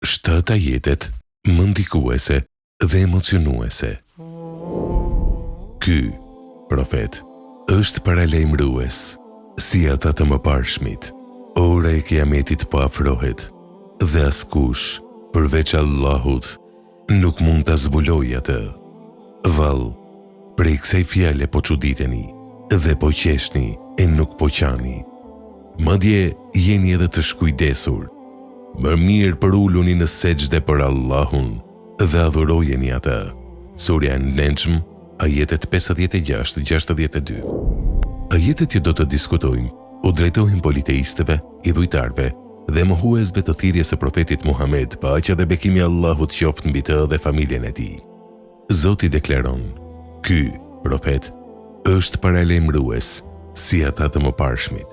7 ajetet më ndikuese dhe emocionuese. Ky profet është paralajmërues si ata të mëparshmit. Ora e kiametit po afrohet dhe askush përveç Allahut nuk mund ta zbulojë atë. Vallë, prej kësaj fjale po çuditeni dhe po qeshni e nuk po qani. Madje jeni edhe të shkujdesur. Më mirë përuluni në sejdë për Allahun dhe adhurojeni atë. Surja An-Najm, ajetet 56-62. Ajetet që do të diskutojmë u drejtohen politeistëve, idhujtarëve dhe mohuesve të thirrjes së profetit Muhammed, paqja dhe bekimi i Allahut qoftë mbi të dhe familjen e tij. Zoti deklaron: ky profet është paralajmërues si ata të mëparshmit.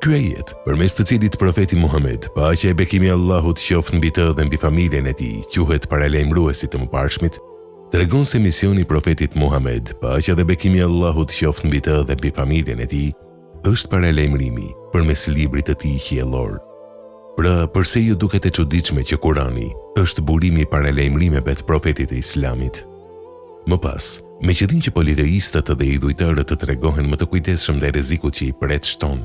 Ky ajet, përmes të cilit profeti Muhammed, paqja e bekimi i Allahut qoftë mbi të dhe mbi familjen e tij, quhet paralajmëruesi të mëparshmit, tregon se misioni i profetit Muhammed, paqja dhe bekimi i Allahut qoftë mbi të dhe mbi familjen e tij, është paralajmërimi përmes librit të tij qiellor. Pra, përse ju duket e çuditshme që Kurani është burimi i paralajmërimeve të profetit të Islamit? Më pas, me qëllim që politeistët dhe idhujtarët të tregohen më të kujdesshëm ndaj rrezikut që i pret shton.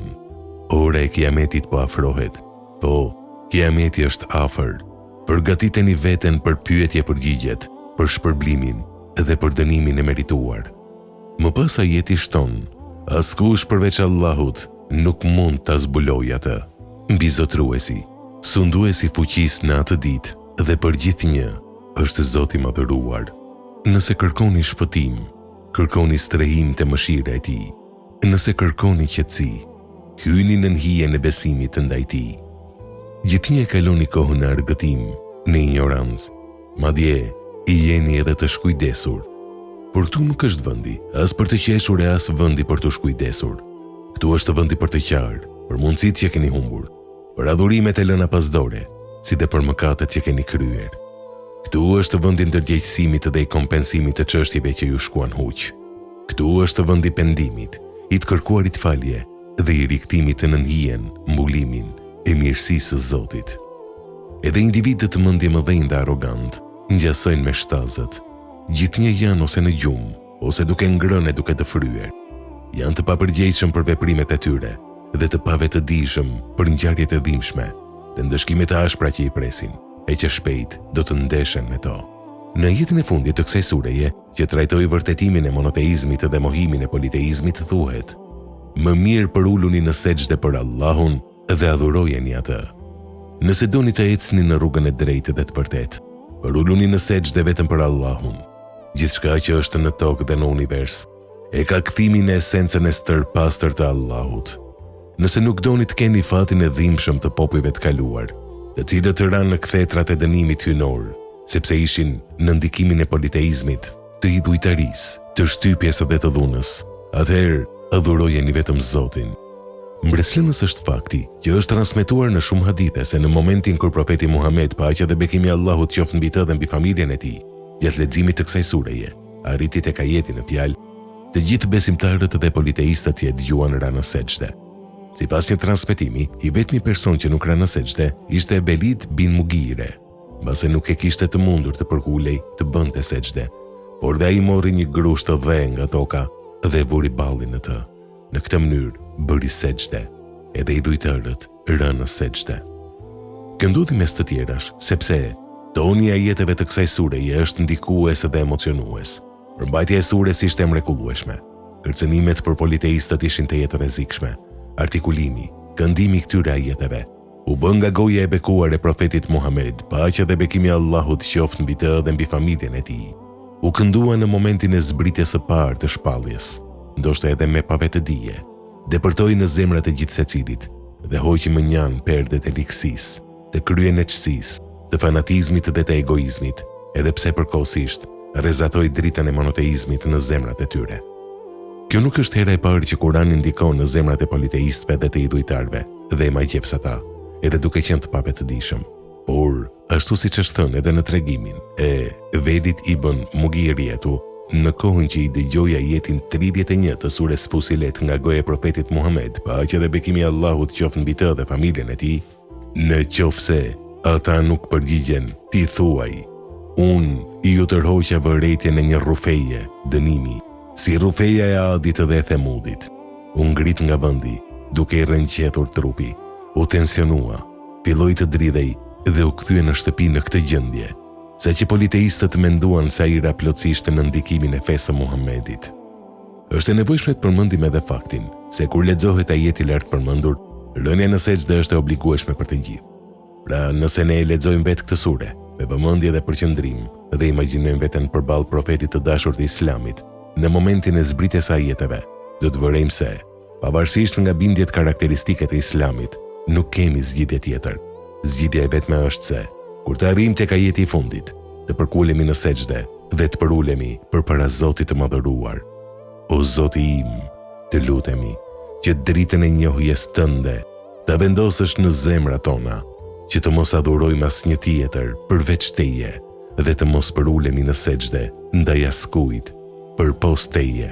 Ora e kiametit po afrohet. Po, kiameti është afër. Përgatiteni veten për pyetje-përgjigjet, për shpërblimin dhe për dënimin e merituar. Më pas ajeti shton: askush përveç Allahut nuk mund ta zbulojë atë. Mbizotruesi, sunduesi fuqisë në atë ditë dhe për gjithnjë është Zoti i madhëruar. Nëse kërkoni shpëtim, kërkoni strehim te mëshira e tij. Nëse kërkoni qetësi, hyni në hijen e besimit ndaj tij. Gjithnjë kaloni kohën në argëtim, në ignorancë, madje i jeni edhe të shkujdesur. Por këtu nuk është vendi as për të qeshur e as vendi për të shkujdesur. Këtu është vendi për të qarë, për mundësitë që keni humbur, për adhurimet e lëna pasdore, si dhe për mëkatet që keni kryer. Këtu është vendi i ndërgjegjësimit dhe i kompensimit të çështjeve që ju shkuan huq. Këtu është vendi i pendimit, i të kërkuarit falje dhe i rikthimit në hijen, mbulimin e mirësisë së Zotit. Edhe individët të mendje mëdhenj dhe arrogant ngjasojnë me shtazët. Gjithnjë janë ose në gjumë, ose duke ngrënë e duke të fryer. Janë të papërgjegjshëm për veprimet e tyre dhe të pavetëdijshëm për ngjarjet e dhimbshme dhe ndëshkimet e ashpra që i presin, e që shpejt do të ndeshen me to. Në jetën e fundit të kësaj sureje, që trajtoi vërtetimin e monoteizmit dhe mohimin e politeizmit, thuhet: më mirë përuluni në sejdë për Allahun dhe adhurojeni atë. Nëse doni të ecni në rrugën e drejtë dhe të vërtetë, përuluni në sejdë vetëm për Allahun. Gjithçka që është në tokë dhe në univers e ka kthimin e esencën e stërpastër të Allahut. Nëse nuk doni të keni fatin e dhimbshëm të popujve të kaluar, të cilët ranë në kthetrat e dënimit hyjnor, sepse ishin në ndikimin e politeizmit, të idhujtarisë, të shtypjes dhe të dhunës, atëherë adhurojeni vetëm Zotin. Mbretëslënës është fakti që është transmetuar në shumë hadithe se në momentin kur profeti Muhammed, paqja dhe bekimi i Allahut qoftë mbi të dhe mbi familjen e tij, gjatë leximit të kësaj sureje, arriti tek ajeti në fjalë: të gjithë besimtarët dhe politeistët që e dëgjuan ranë në sejdë. Sipas një transmetimi, i vetmi person që nuk ra në sejdë ishte Belid bin Mughire, mbase nuk e kishte të mundur të përkulej të bënte sejdë, por dhe ai mori një grusht të dhe nga toka dhe vuri ballin në të. Në këtë mënyrë bëri sejdë, edhe idhujtarët ranë në sejdë. Kjo ndodhi mes të tjerash, sepse toni i ajeteve të kësaj sureje është ndikues dhe emocionues. Përmbajtja e sures ishte e mrekullueshme. Kërcënimet për politeistët ishin të jetë rrezikshme. Artikulimi, këndimi këtyre ajeteve u bën nga goja e bekuar e profetit Muhammed, paqja dhe bekimi i Allahut qoftë mbi të dhe mbi familjen e tij. U këndua në momentin e zbritjes së parë të shpalljes, ndoshta edhe me pavetëdije, depërtoi në zemrat e gjithë secilit dhe hoqi më njan perdet e liksisë, të kryenëçsisë, të fanatizmit dhe të egoizmit, edhe pse përkohësisht rrezatoi dritën e monoteizmit në zemrat e tyre. Kjo nuk është hera e parë që Kurani ndikon në zemrat e politeistëve dhe të idhujtarëve dhe e majqefs ata, edhe duke qenë të pavetëdijshëm. Por, ashtu siç është thënë edhe në tregimin e Velid ibn Mughirietu, në kohën që i dëgjoi ajetin 31 të sures Fusilet nga goja e profetit Muhammed, paqja dhe bekimi i Allahut qoftë mbi të dhe familjen e tij, në qoftë se Ata nuk përgjigjen, ti thuaj, unë i ju tërhoqja vërejtje në një rufeje, dënimi, si rufeja e Adit dhe Themudit. U ngrit nga vendi, duke i rënqetur trupi, u tensionua, filloi të dridhej dhe u kthye në shtëpi në këtë gjendje, sa që politeistët menduan se ai ra plotësisht në ndikimin e fesë së Muhamedit. Është e nevojshme të përmendim edhe faktin se kur lexohet ajeti lart përmendur, rënia në sejdë është e obligueshme për të gjithë. Pra, nëse ne lexojmë vetë këtë sure me vëmendje dhe përqendrim dhe imagjinojmë veten përballë profetit të dashur të Islamit, në momentin e zbritjes së ajeteve, do të vërejmë se, pavarësisht nga bindjet karakteristike të Islamit, nuk kemi zgjidhje tjetër. Zgjidhja e vetme është se, kur të arrijmë tek ajeti i fundit, të përkulemi në sejdë dhe të përulemi përpara Zotit të madhëruar. O Zoti im, të lutemi që dritën e njohjes tënde ta vendosësh në zemrat tona, që të mos adhurojmë asnjë tjetër përveç teje dhe të mos përulemi në sejdë ndaj askujt përpos teje.